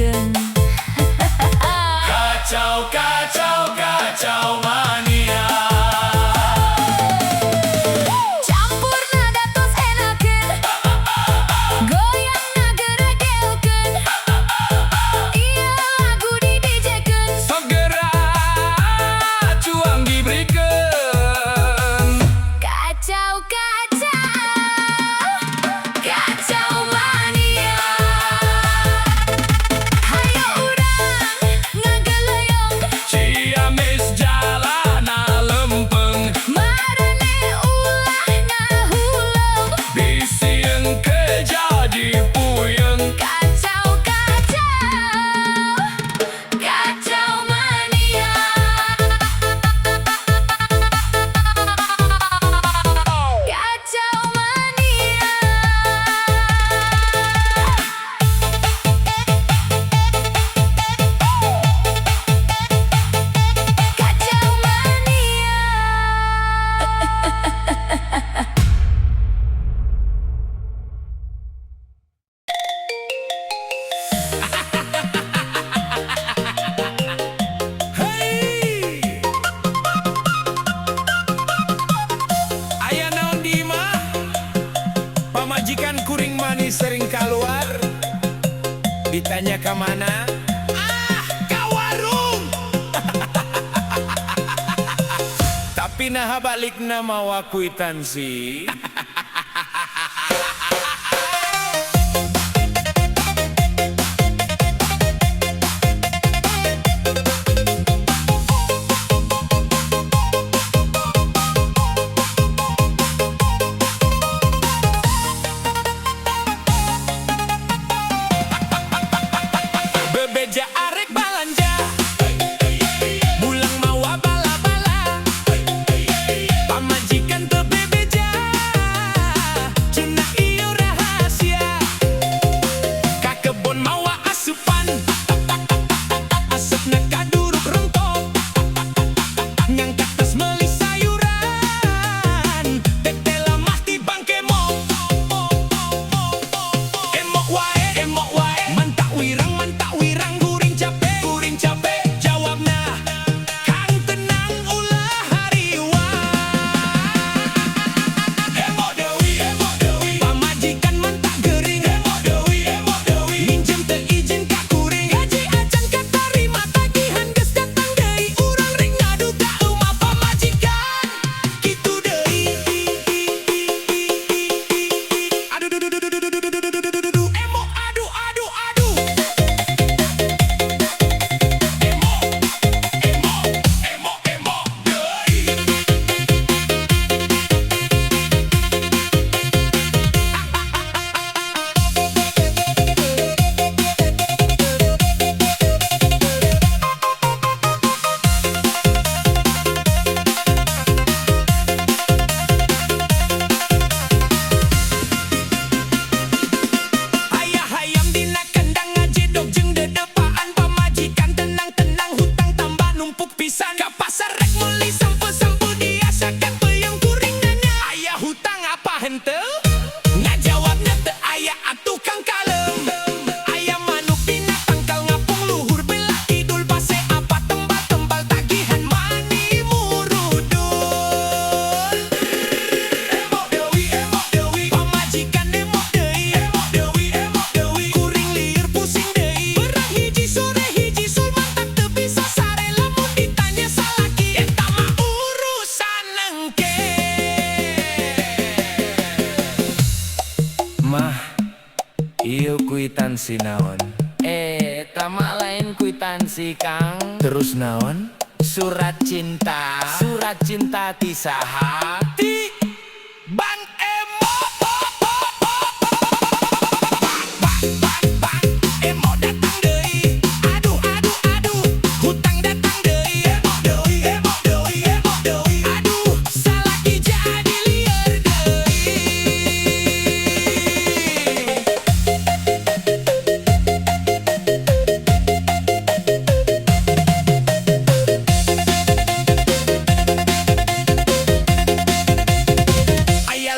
dijejekeun. Kacau, kacau, kacau mania. Campurna datos enakeun, goyangna geregeokeun. Ieu lagu didijekeun. Segera cuang diberikan. Kacau, kacau, kacau mania. Hayo urang ngageuleuyeung, Ciamis jalana lempeng. marane ulah ngahuleung. Bisieun kejadi puyeng. Kacau, kacau, kacau mania. Kacau mania. Kacau mania. Hei, aya naon di imah? Pamajikan kuring manis sering keluar. Ditanya ke mana? Ah, ka warung. Tapi nah balikna mawa kwitansi. Bebeja arek balanja, bulang mawa bala-bala. Pamajikan teu bebeja, cenah ieu rahasia. Ka kebon mawa asupan, asupna kaduruk rontok. Ngangkat tos meuli sayuran, tete lemah tibang kemok. Emok wae, mantak wirang guring capek, jawabna kang tenang ulah hariwa. Emok Dewi, pamajikan mantak geuring. Emok Dewi, minjem teu izin ka kuring. Gaji acan katarima, tagihan geus datang deui. Urang rek ngadu ka eumah pamajikan, kitu deui. Aduh, emok, aduh. Emok deui. Ayah hayam dina kandang ngajedog jeung dedepaan. Pamajikan tenang-tenang, hutang tambah numpuk pisan. Ka pasar rek meuli sampo-sampo, diasakeun peuyeung kuring nanya, aya hutang apa henteu? Ngajawabna teu aya atuh kang kalem. Aya manuk dina tangkal ngapung luhur bela kidul. Pase apa tembal-tembal tagihan mani murudul. Emok Dewi, pamajikan emok deui. Kuring lieur pusing deui. Beurang hiji sore hiji sul mantap teu bisa sare. Lamun ditanya salaki eta mah urusan engke. Mah, ieu kwitansi naon? Eta mah lain kwitansi Kang. Terus naon? Surat cinta ti saha? Ti Bang Emok. Bang, emok datang deui. Aduh, hutang datang deui. Emok deui. Aduh, salaki jadi lieur deui. Aya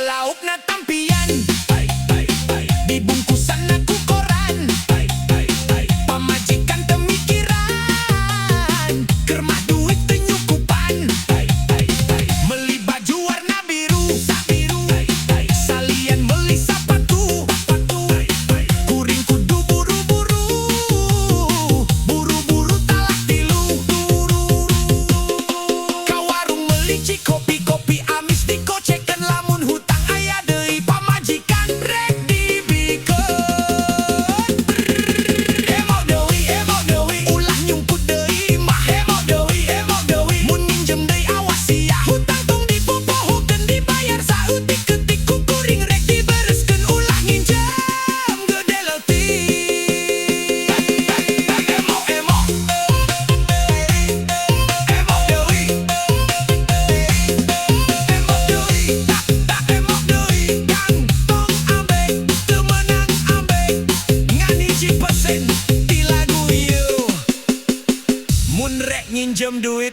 minjem duit,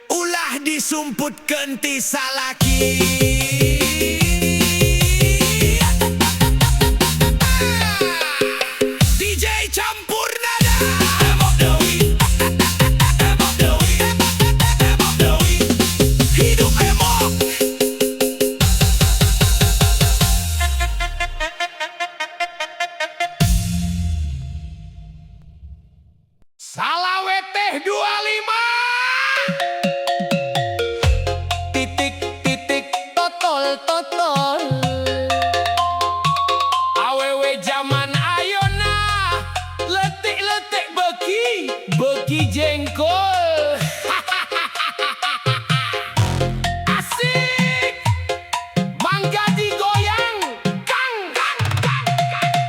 ulah disumputkeun ti salaki. DJ campur nada. Emok Dewi, Emok Dewi, Emok Dewi, hidup emok. Salawe teh 25. Titik titik totol totol. Awewe zaman ayona letik letik beki beki jengkol. Asik, mangga digoyang, kang kang kang kang.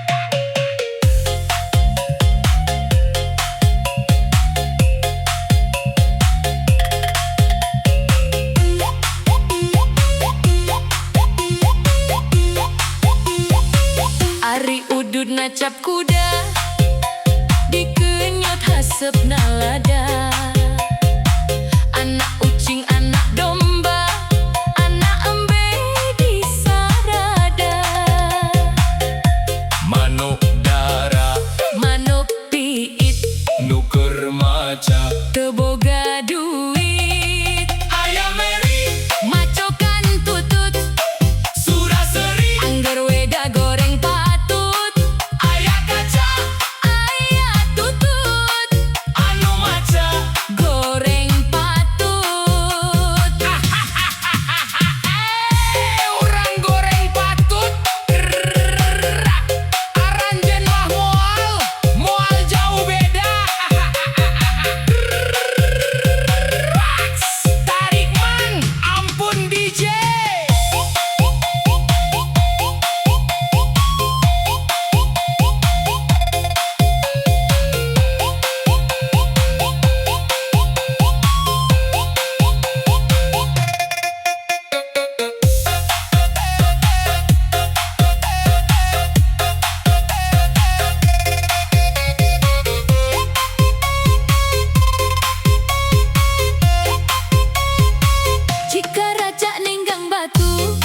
Ari udud nacap kuda dikenyot hasep nalada. Anak ucing anak domba anak embe di sarada. Manuk dara Manuk piit nuker maca. teboga duit. Ayam meri Macokan tutut suraseri. angger weda goreng patut. Ayah kaca Aya tutut anu maca. goreng patut. Urang goreng patut. Aranjen mah moal jauh beda. Tarik man, ampun DJ. Jika raja ninggang batu,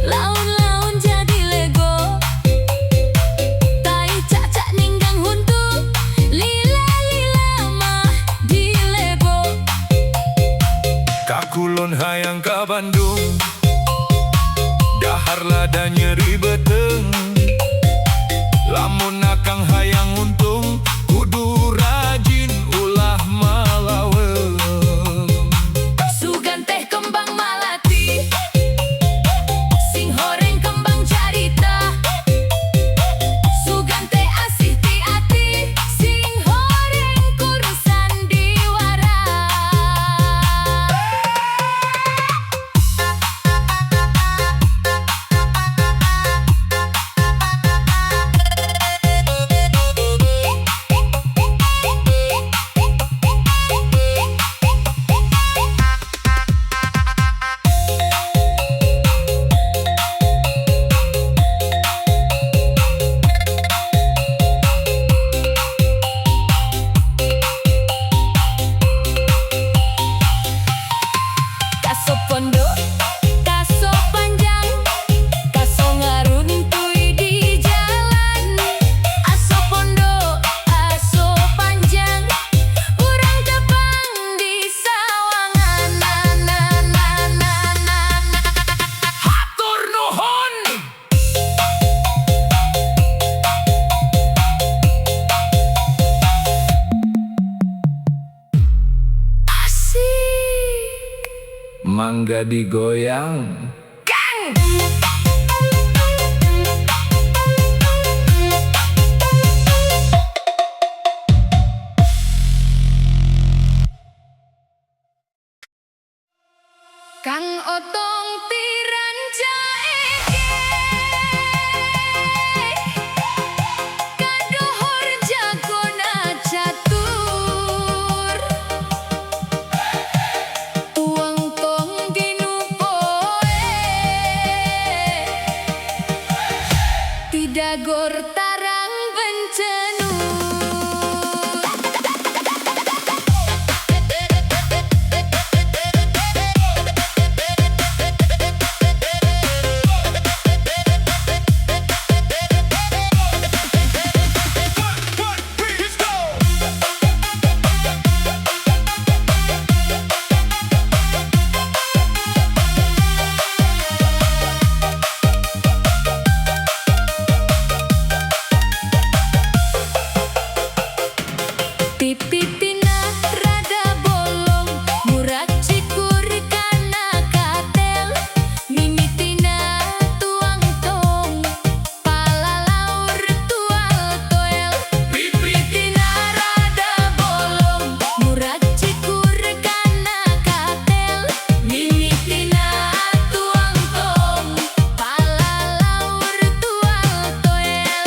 laun-laun jadi lego. Tai cacak ninggang huntu, lila-lila mah di lebo. Kakulon hayang ka Bandung, dahar lada nyeri beteng. Lamun akang hayang untung, kudu rajin ulah malaweng. Sugan teh kembang malati, sing horeng kembang carita. Sugan teh asih ti ati, sing horeng kurusan diwara. Kaso pondok, kaso panjang, kaso ngarun tui di jalan. Aso pondok, aso panjang, urang tepang di sawangan. Na na na na na na. Hatur nuhun. Asik. Mangga digoyang. Kang. Kang otong tiran jaeke, kadohor jagona catur. Tuang tong dinu poe, Pipitina rada bolong, murah cikur kana katel. Mimitina tuang tong, palalaur tual toel. Pipitina rada bolong, murah cikur kana katel. Mimitina tuang tong, palalaur tual toel.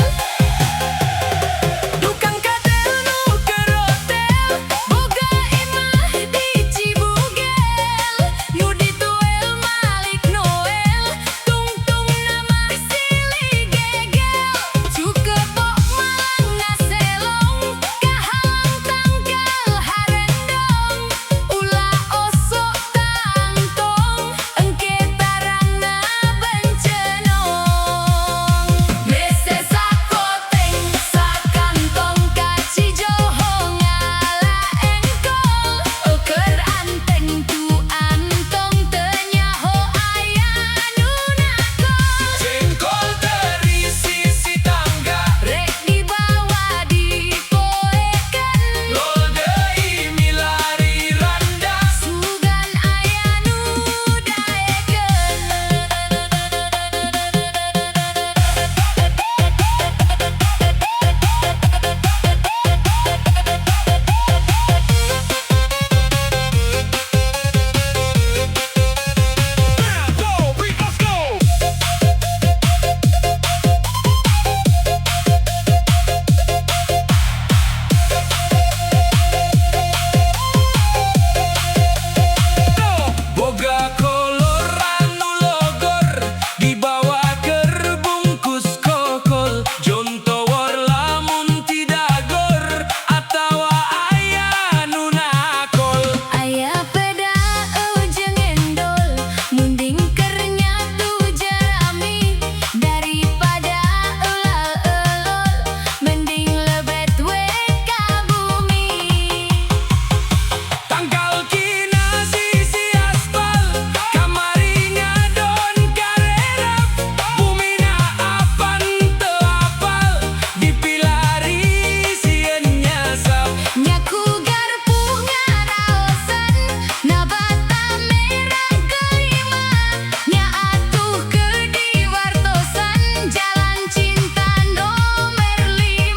Tukang kadel nu keur hotel, Boga imah di Cibugel, nu dituel Malik Noel, tungtung nama silih gegel. Cukepok malang ngaselong, kahalang tanggal harendong, ulah osok tangtong, engke tarangna bencenong. Mese sakoteng sakantong kacijoho ngala engkol, keur anteng tu antong teu nyaho aya nu nakol. jengkol terisi si tangga, Rek dibawa dipoekeun, lol deui milari randa. sugan aya nu daekeun. Go, beat, let's go. Boga kolor anu logor, dibawa keur bungkus kokol. Jontowor lamun tidagor, atawa aya nu nakol. Aya peda jeung endol, munding keur nyatu jerami. Daripada elal-elol, mending lebet we ka bumi. Tangkal kina sisi aspal, kamari ngadon karerap. Bumina apan teu apal, dipilari sieun nyasap. Nyaku garpu ngaraosan, nabata merah kelima. Nya atuh ke diwartosan, jalan cinta nomer 5.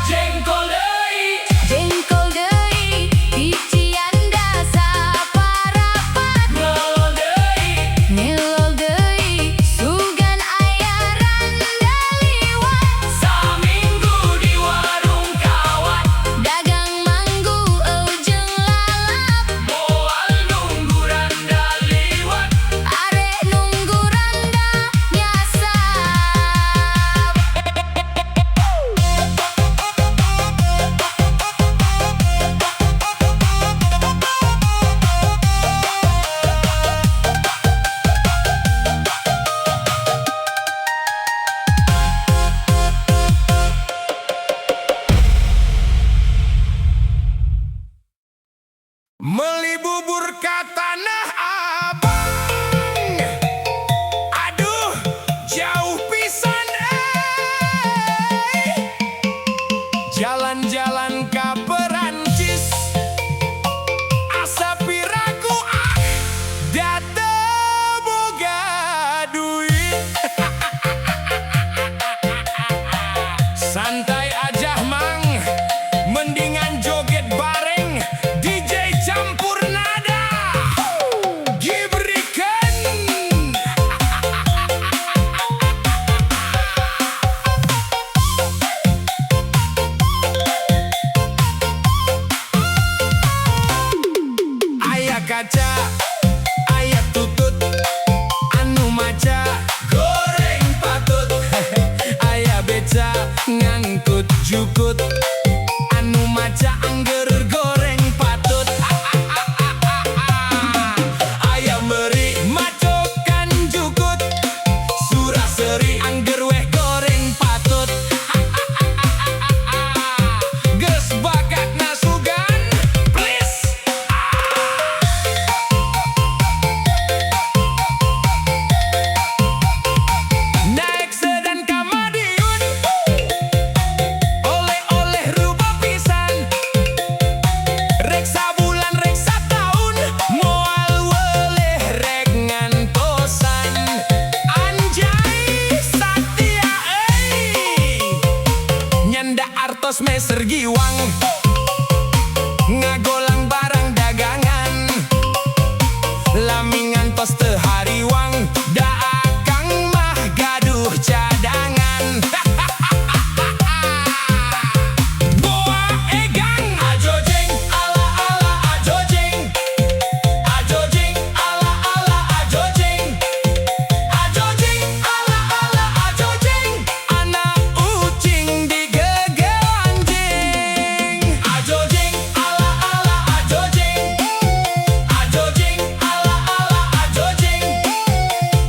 Jengkol deui, Jengkol deui, bician dasa parapat. ngelol deui, Ngelol deui, sugan aya randa liwat. saminggu di warung kawat. Dagang manggu jeung lalap, Moal nunggu randa liwat. arek nunggu randa nyasap. Meli bubur ka Tanah Abang, aduh jauh pisan jalan-jalan ka Perancis, asa piraku da teu boga duit. Santai aja mang, mendingan joget bareng DJ campur nada. Gibreken. Aya kaca, aya tutut, anu maca goreng patut. Aya beca ngangkut jukut, anu maca angger goreng patut. Aya meuri macokan jukut, suraseri angger weh goreng patut. Geus bakat nasugan, please. Naik sedan ka Madiun, oleh-oleh tos meser giwang ngagolang barang dagangan lamingan tos teu hariwang da akang mah gaduh cadangan. Boa egang ajojeng ala ala ajojeng ajojeng ala ala ajojeng ajojeng ala ala ajojeng anak ucing digegel anjing ajojeng ala ala ajojeng ajojeng ala ala ajojeng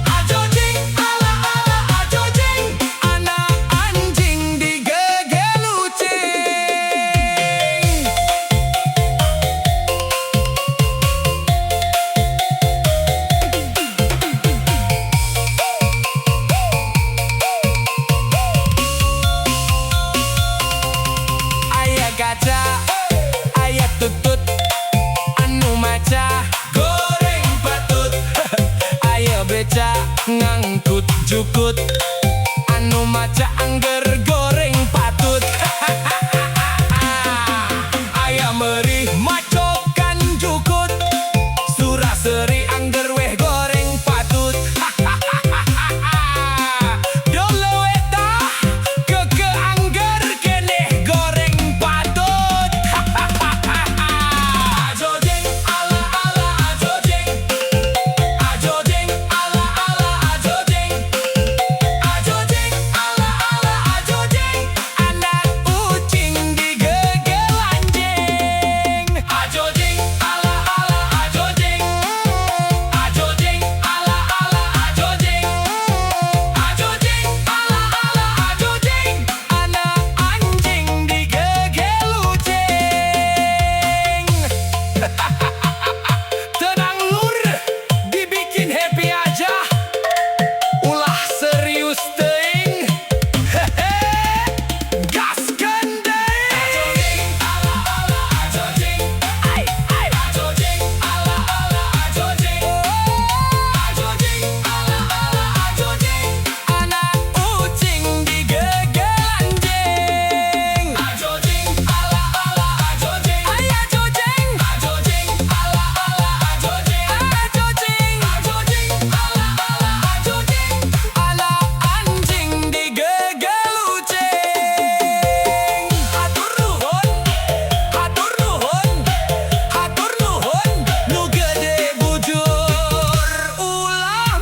ajojeng ala ala ajojeng anak anjing digegel ucing. Aya kaca, aya tutut, anu maca goreng patut. Aya beca ngangkut jukut, anu maca angger goreng patut. Aya meurih macokan jukut, suraseri angger weh goreng patut. Dolo eta keke angger keneh goreng patut. Ajojeng ala ala ajojeng ajojeng ala ala ajojeng ajojeng ala ala ajojeng anak ucing digegel anjing ajojeng ala ala ajojeng ajojeng ala ala ajojeng ajojeng ala ala ajojeng anak anjing digegel ucing. Tenang lur, dibikin happy aja, ulah serius teuing. Hehe, gaskeun deui. Ajojeng ala ala ajojeng ai ai ajojeng ala ala ajojeng ajojeng ala ala ajojeng anak ucing digegel anjing ajojeng ala ala ajojeng ai ajojeng ajojeng ala ala ajojeng ajojeng ajojeng ala ala ajojeng anak anjing digegel ucing. Hatur nuhun hatur nuhun hatur nuhun nu gede bujur ulah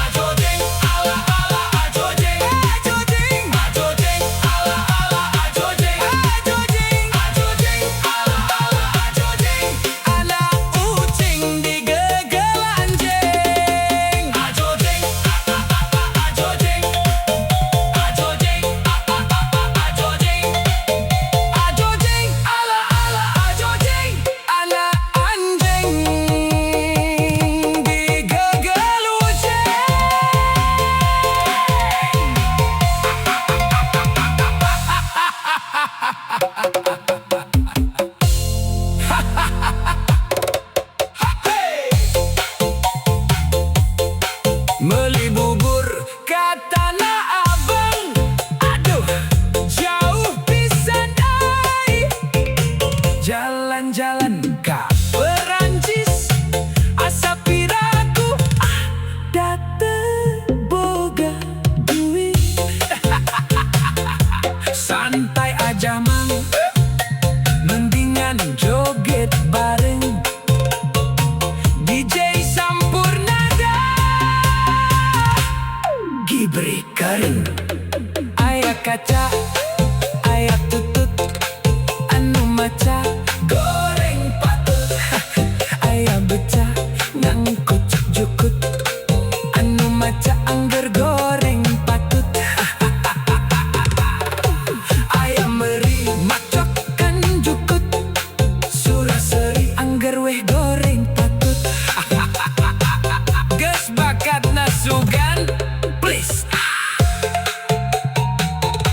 ajojeng ala ala ajojeng ajojeng ajojeng ala ala ajojeng ajojeng ajojeng ala ala ajojeng anak ucing digegel anjing ajojeng ajojeng ajojeng ajojeng ajojeng ala ala ajojeng anak anjing digegel ucing. Meuli bubur ka Tanah Abang, aduh jauh pisan ai. Jalan-jalan ka Perancis, asa piraku da teu boga duit. Santai aja mang, mendingan joget bareng DJ Sampurnada Gibri Karim. Aya kaca, aya tutut, anu maca goreng patut. Aya beca ngangkut jukut, anu maca angger goreng patut. Aya meuri macokan jukut, suraseri angger weh goreng patut. Geus bakatna sugan, please.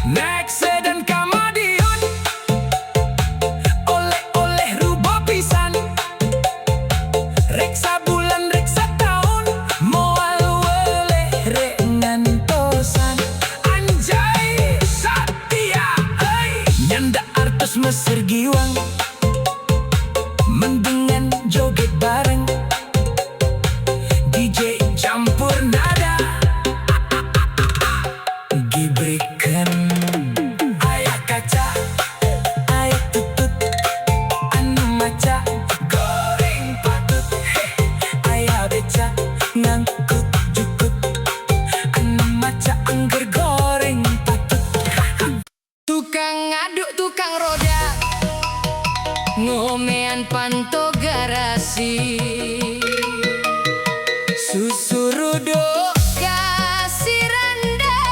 Next dan kamadiun mesir giwang, mendengan joget bareng, DJ campur nada, gibrikan ayah kaca, ayah tutut, anu maca, goreng patut, ayah beca, ngangkut jukut, anu maca angger goreng patut. Tukang ngaduk tukang roda, ngomean panto garasi, susuruduk kasih rendah,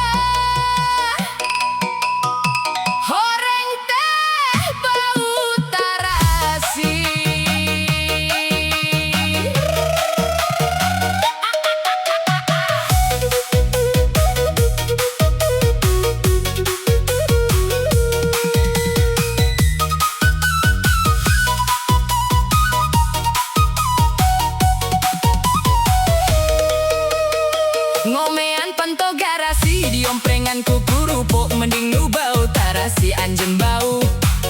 horeng teh bau tarasi. Ngomean panto garasi, diomprengan kuku rupuk, mending nu bau tarasi, anjen bau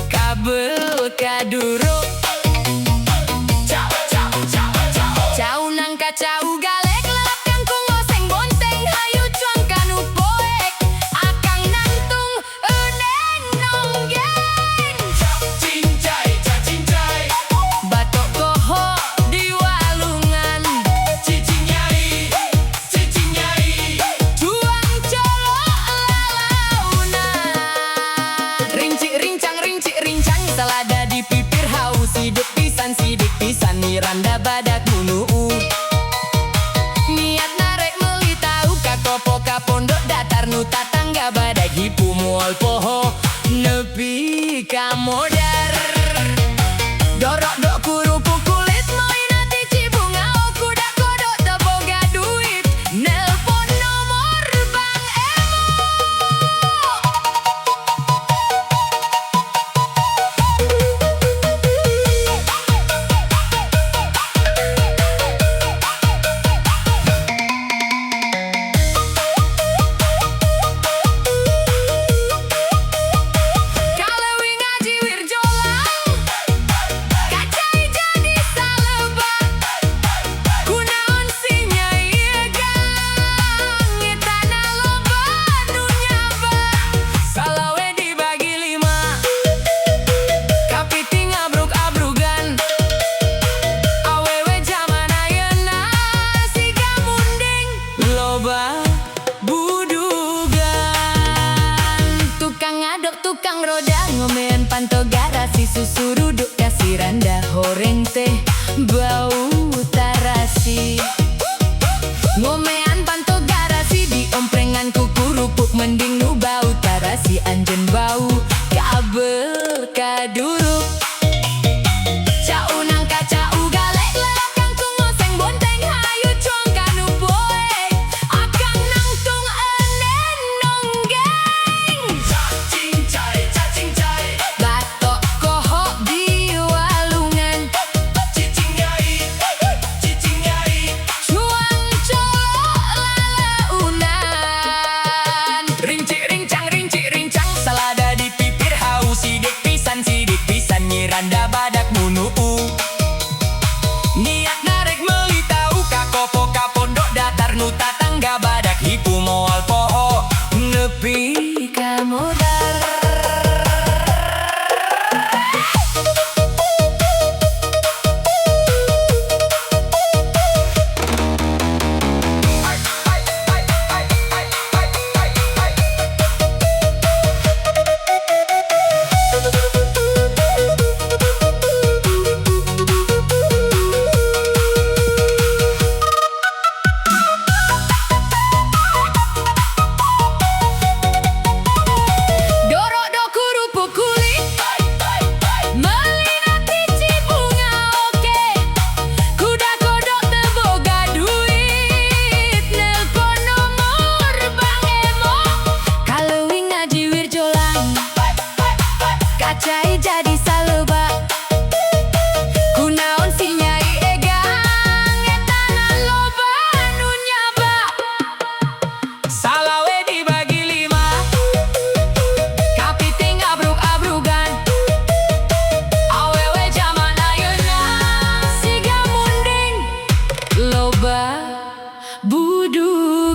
kabel kaduruk. Cau nangka cau galek, lelap kangkung oseng bonteng, hayu cuang kanu poek, akang nantung eneng nonggeng. Cincai, batok koho di walungan, cicing nyai, cuang colok lalaunan. Rinci rincang, selada di pipir haus, sidik pisan miranda badak nunuu. Niat narek meli tau kakopo ka pondok datar nu tatangga badak hipu mual poho nepi ka modar. Dorok dok kurupuk kulit moinati cibunga, kuda kodok teboga duit, nelpon nomor Bang Emo. Kalewi ngaji wirjolang, kacai jadi salebat, kunaon si nyai gang, etana loba nu nyaba. Salawe dibagi 5, kapiting abruk-abrugan, awewe jaman ayeuna siga munding, loba budugan. Tukang ngadok tukang roda, ngomean panto garasi, susuruduk kasih randa, horeng teh bau tarasi. Ngomean panto garasi, diomprengan kuku rupuk, mending nu bau tarasi, anjen bau kabel kaduruk. Cau nangka cau galek, lelap kangkung oseng bonteng, hayu cuang kanu poek, akang nangtung enen nonggeng. Cincai, batok koho di walungan, cicing nyai, cuang colok lalaunan. Rinci rincang, selada di pipir haus, sidik pisan nyiranda badak nunuu. Niat narek meli tau kakopo ka pondok datar nu tatangga badak hipu moal poho nepi ka modar. Budu